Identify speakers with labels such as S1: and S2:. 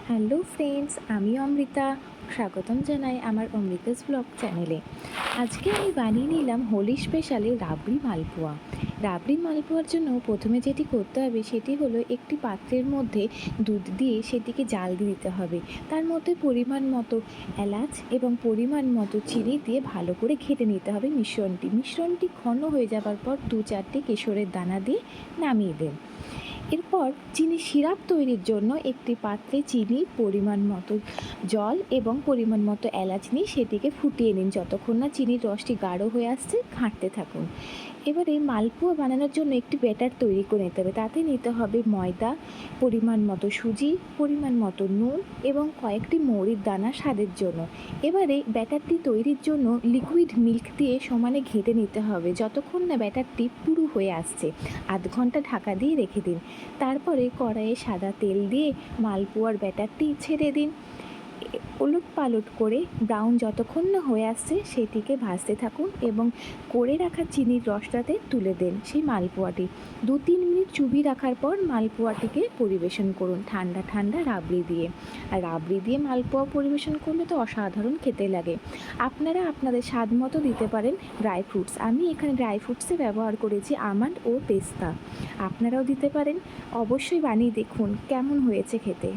S1: Hello friends, আমি অমৃতা। স্বাগতম জানাই আমার অমৃতাস ব্লগ চ্যানেলে। আজকে আমি বানিয়ে নিলাম হোলি স্পেশালে রাবড়ি মালপোয়া। রাবড়ি মালপোয়ার জন্য প্রথমে যেটি করতে হবে সেটি হলো একটি পাত্রের মধ্যে দুধ দিয়ে সেটিকে জাল দিয়ে দিতে হবে। তার মধ্যে পরিমাণ মতো এলাচ এবং পরিমাণ মতো চিনি দিয়ে ভালো করে ঘেঁটে নিতে হবে মিশ্রণটি ঘন হয়ে যাবার পর 2-4টি কেশরের দানা দিয়ে নামিয়ে দেন। এরপর চিনি সিরাপ তৈরির জন্য একটি পাত্রে চিনি, পরিমাণ মতো জল এবং পরিমাণ মতো এলাচ নিয়ে সেটিকে ফুটিয়ে নিন যতক্ষণ না চিনির রসটি গাঢ় হয়ে আসছে। ঘাঁটতে থাকুন। এবারে মালপোয়া বানানোর জন্য একটি ব্যাটার তৈরি করে নিতে হবে। তাতে নিতে হবে ময়দা, পরিমাণ মতো সুজি, পরিমাণ মতো নুন এবং কয়েকটি মৌরির দানা স্বাদের জন্য। এবারে ব্যাটারটি তৈরির জন্য লিকুইড মিল্ক দিয়ে সমানে ঘেঁটে নিতে হবে যতক্ষণ না ব্যাটারটি পুরু হয়ে আসছে। আধ ঘন্টা ঢাকা দিয়ে রেখে দিন। তারপরে কড়াইয়ে সাদা তেল দিয়ে মালপোয়ার ব্যাটারটি ছেড়ে দিন। ওলট পালট করে ব্রাউন যতক্ষণ না হয়ে আসছে সেটিকে ভাজতে থাকুন এবং করে রাখা চিনির রসটাতে তুলে দেন সেই মালপোয়াটি। 2-3 মিনিট চুবিয়ে রাখার পর মালপোয়াটিকে পরিবেশন করুন ঠান্ডা ঠান্ডা রাবড়ি দিয়ে। আর রাবড়ি দিয়ে মালপোয়া পরিবেশন করলে তো অসাধারণ খেতে লাগে। আপনারা আপনাদের স্বাদ মতো দিতে পারেন ড্রাই ফ্রুটস। আমি এখানে ড্রাই ফ্রুটসে ব্যবহার করেছি আমন্ড ও পেস্তা। আপনারাও দিতে পারেন। অবশ্যই বানিয়ে দেখুন কেমন হয়েছে খেতে।